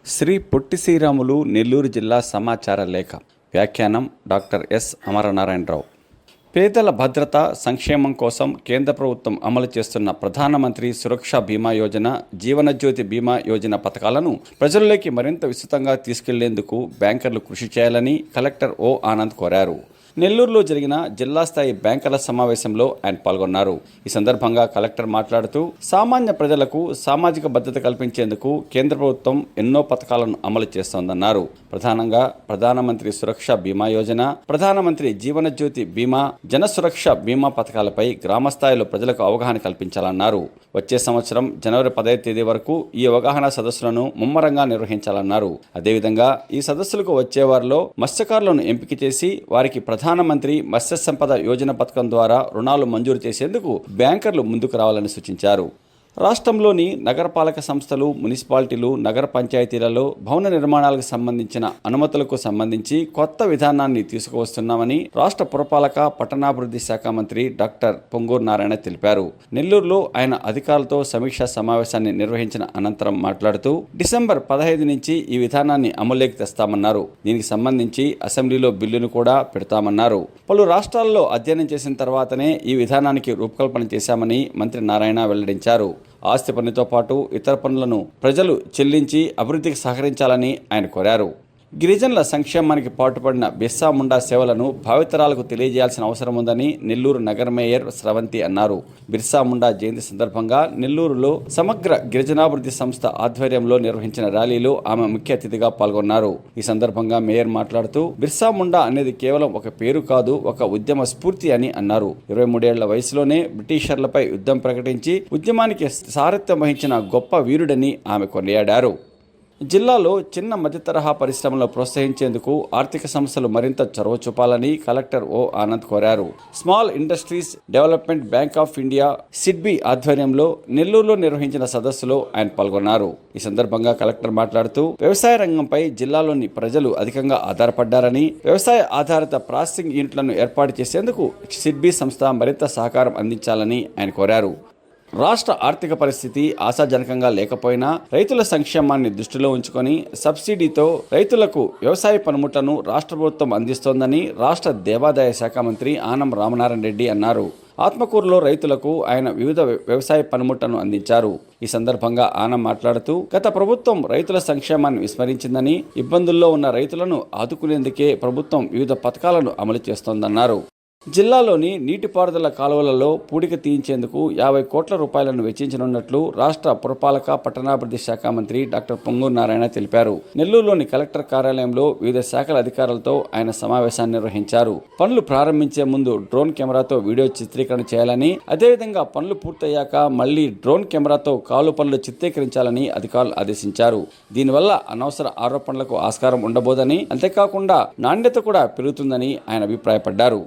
శ్రీ పొట్టి శ్రీరాములు నెల్లూరు జిల్లా సమాచార లేఖ. వ్యాఖ్యానం డాక్టర్ ఎస్ అమరనారాయణరావు. పేదల భద్రత సంక్షేమం కోసం కేంద్ర ప్రభుత్వం అమలు చేస్తున్న ప్రధానమంత్రి సురక్ష బీమా యోజన, జీవనజ్యోతి బీమా యోజన పథకాలను ప్రజల్లోకి మరింత విస్తృతంగా తీసుకెళ్లేందుకు బ్యాంకర్లు కృషి చేయాలని కలెక్టర్ ఓ ఆనంద్ కోరారు. నెల్లూరులో జరిగిన జిల్లా స్థాయి బ్యాంకర్ల సమావేశంలో ఆయన పాల్గొన్నారు. ఈ సందర్భంగా కలెక్టర్ మాట్లాడుతూ సామాన్య ప్రజలకు సామాజిక భద్రత కల్పించేందుకు కేంద్ర ప్రభుత్వం ఎన్నో పథకాలను అమలు చేస్తోందన్నారు. ప్రధానంగా ప్రధానమంత్రి సురక్ష బీమా యోజన, ప్రధానమంత్రి జీవనజ్యోతి బీమా, జన సురక్ష బీమా పథకాలపై గ్రామ స్థాయిలో ప్రజలకు అవగాహన కల్పించాలన్నారు. వచ్చే సంవత్సరం జనవరి 10వ తేదీ వరకు ఈ అవగాహన సదస్సులను ముమ్మరంగా నిర్వహించాలన్నారు. అదేవిధంగా ఈ సదస్సులకు వచ్చే వారిలో మత్స్యకారులను ఎంపిక చేసి వారికి ప్రధానమంత్రి మత్స్య సంపద యోజన పథకం ద్వారా రుణాలు మంజూరు చేసేందుకు బ్యాంకర్లు ముందుకు రావాలని సూచించారు. రాష్ట్రంలోని నగరపాలక సంస్థలు, మున్సిపాలిటీలు, నగర పంచాయతీలలో భవన నిర్మాణాలకు సంబంధించిన అనుమతులకు సంబంధించి కొత్త విధానాన్ని తీసుకువస్తున్నామని రాష్ట్ర పురపాలక పట్టణాభివృద్ధి శాఖ మంత్రి డాక్టర్ పొంగూరు నారాయణ తెలిపారు. నెల్లూరులో ఆయన అధికారులతో సమీక్షా సమావేశాన్ని నిర్వహించిన అనంతరం మాట్లాడుతూ డిసెంబర్ 15 నుంచి ఈ విధానాన్ని అమలులోకి తెస్తామన్నారు. దీనికి సంబంధించి అసెంబ్లీలో బిల్లును కూడా పెడతామన్నారు. పలు రాష్ట్రాల్లో అధ్యయనం చేసిన తర్వాతనే ఈ విధానానికి రూపకల్పన చేశామని మంత్రి నారాయణ వెల్లడించారు. ఆస్తి పన్నుతో పాటు ఇతర పన్నులను ప్రజలు చెల్లించి అభివృద్ధికి సహకరించాలని ఆయన కోరారు. గిరిజనుల సంక్షేమానికి పాటుపడిన బిర్సా ముండా సేవలను భావితరాలకు తెలియజేయాల్సిన అవసరం ఉందని నెల్లూరు నగర మేయర్ స్రవంతి అన్నారు. బిర్సా ముండా జయంతి సందర్భంగా నెల్లూరులో సమగ్ర గిరిజనాభివృద్ధి సంస్థ ఆధ్వర్యంలో నిర్వహించిన ర్యాలీలో ఆమె ముఖ్య అతిథిగా పాల్గొన్నారు. ఈ సందర్భంగా మేయర్ మాట్లాడుతూ బిర్సా ముండా అనేది కేవలం ఒక పేరు కాదు, ఒక ఉద్యమ స్ఫూర్తి అని అన్నారు. 23 ఏళ్ల వయసులోనే బ్రిటిషర్లపై యుద్ధం ప్రకటించి ఉద్యమానికి సారథ్యం వహించిన గొప్ప వీరుడని ఆమె కొనియాడారు. జిల్లాలో చిన్న మధ్య తరహా పరిశ్రమలను ప్రోత్సహించేందుకు ఆర్థిక సంస్థలు మరింత చొరవ చూపాలని కలెక్టర్ ఓ ఆనంద్ కోరారు. Small industries development bank of India SIDBI ఆధ్వర్యంలో నెల్లూరులో నిర్వహించిన సదస్సులో ఆయన పాల్గొన్నారు. ఈ సందర్భంగా కలెక్టర్ మాట్లాడుతూ వ్యవసాయ రంగంపై జిల్లాలోని ప్రజలు అధికంగా ఆధారపడ్డారని, వ్యవసాయ ఆధారిత ప్రాసెసింగ్ యూనిట్లను ఏర్పాటు చేసేందుకు సిడ్బీ సంస్థ మరింత సహకారం అందించాలని ఆయన కోరారు. రాష్ట్ర ఆర్థిక పరిస్థితి ఆశాజనకంగా లేకపోయినా రైతుల సంక్షేమాన్ని దృష్టిలో ఉంచుకొని సబ్సిడీతో రైతులకు వ్యవసాయ పనిముట్లను రాష్ట్ర ప్రభుత్వం అందిస్తోందని రాష్ట్ర దేవాదాయ శాఖ మంత్రి ఆనం రామనారాయణ రెడ్డి అన్నారు. ఆత్మకూరులో రైతులకు ఆయన వివిధ వ్యవసాయ పనిముట్లను అందించారు. ఈ సందర్భంగా ఆనం మాట్లాడుతూ గత ప్రభుత్వం రైతుల సంక్షేమాన్ని విస్మరించిందని, ఇబ్బందుల్లో ఉన్న రైతులను ఆదుకునేందుకే ప్రభుత్వం వివిధ పథకాలను అమలు చేస్తోందన్నారు. జిల్లాలోని నీటిపారుదల కాలువలలో పూడిక తీయించేందుకు 50 కోట్ల రూపాయలను వెచ్చించనున్నట్లు రాష్ట్ర పురపాలక పట్టణాభివృద్ధి శాఖ మంత్రి డాక్టర్ పొంగూరు నారాయణ తెలిపారు. నెల్లూరులోని కలెక్టర్ కార్యాలయంలో వివిధ శాఖల అధికారులతో ఆయన సమావేశాన్ని నిర్వహించారు. పనులు ప్రారంభించే ముందు డ్రోన్ కెమెరాతో వీడియో చిత్రీకరణ చేయాలని, అదేవిధంగా పనులు పూర్తయ్యాక మళ్లీ డ్రోన్ కెమెరాతో కాలు పనులు చిత్రీకరించాలని అధికారులు ఆదేశించారు. దీనివల్ల అనవసర ఆరోపణలకు ఆస్కారం ఉండబోదని, అంతేకాకుండా నాణ్యత కూడా పెరుగుతుందని ఆయన అభిప్రాయపడ్డారు.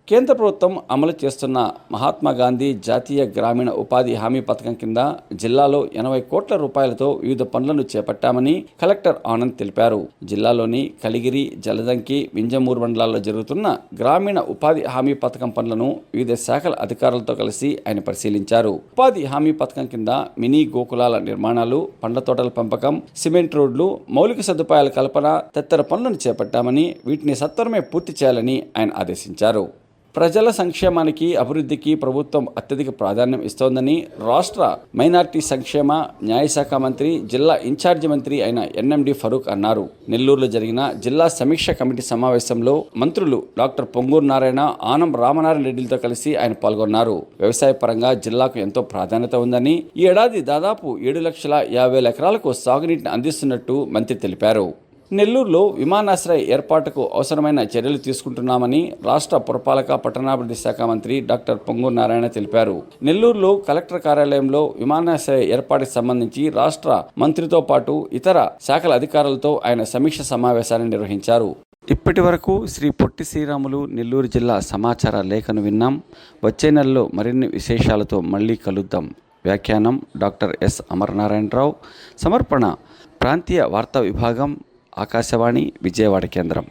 కేంద్ర ప్రభుత్వం అమలు చేస్తున్న మహాత్మా గాంధీ జాతీయ గ్రామీణ ఉపాధి హామీ పథకం కింద జిల్లాలో 80 కోట్ల రూపాయలతో వివిధ పనులను చేపట్టామని కలెక్టర్ ఆనంద్ తెలిపారు. జిల్లాలోని కలిగిరి, జలదంకి, వింజమూరు మండలాల్లో జరుగుతున్న గ్రామీణ ఉపాధి హామీ పథకం పనులను వివిధ శాఖల అధికారులతో కలిసి ఆయన పరిశీలించారు. ఉపాధి హామీ పథకం కింద మినీ గోకులాల నిర్మాణాలు, పండ్ల తోటల పెంపకం, సిమెంట్ రోడ్లు, మౌలిక సదుపాయాల కల్పన తదితర పనులను చేపట్టామని, వీటిని సత్వరమే పూర్తి చేయాలని ఆయన ఆదేశించారు. ప్రజల సంక్షేమానికి, అభివృద్ధికి ప్రభుత్వం అత్యధిక ప్రాధాన్యం ఇస్తోందని రాష్ట్ర మైనార్టీ సంక్షేమ న్యాయశాఖ మంత్రి, జిల్లా ఇన్ఛార్జి మంత్రి అయిన ఎన్ఎండి ఫరూక్ అన్నారు. నెల్లూరులో జరిగిన జిల్లా సమీక్ష కమిటీ సమావేశంలో మంత్రులు డాక్టర్ పొంగూరు నారాయణ, ఆనం రామనారాయణ రెడ్డిలతో కలిసి ఆయన పాల్గొన్నారు. వ్యవసాయ పరంగా జిల్లాకు ఎంతో ప్రాధాన్యత ఉందని, ఈ ఏడాది దాదాపు 7,50,000 ఎకరాలకు సాగునీటిని అందిస్తున్నట్టు మంత్రి తెలిపారు. నెల్లూరులో విమానాశ్రయ ఏర్పాటుకు అవసరమైన చర్యలు తీసుకుంటున్నామని రాష్ట్ర పురపాలక పట్టణాభివృద్ధి శాఖ మంత్రి డాక్టర్ పొంగూరు నారాయణ తెలిపారు. నెల్లూరులో కలెక్టర్ కార్యాలయంలో విమానాశ్రయ ఏర్పాటుకు సంబంధించి రాష్ట్ర మంత్రితో పాటు ఇతర శాఖల అధికారులతో ఆయన సమీక్ష సమావేశాన్ని నిర్వహించారు. ఇప్పటి వరకు శ్రీ పొట్టి శ్రీరాములు నెల్లూరు జిల్లా సమాచార లేఖను విన్నాం. వచ్చే నెలలో మరిన్ని విశేషాలతో మళ్ళీ కలుద్దాం. వ్యాఖ్యానం డాక్టర్ ఎస్ అమరనారాయణరావు. సమర్పణ ప్రాంతీయ వార్తా విభాగం, ఆకాశవాణి, విజయవాడ కేంద్రం.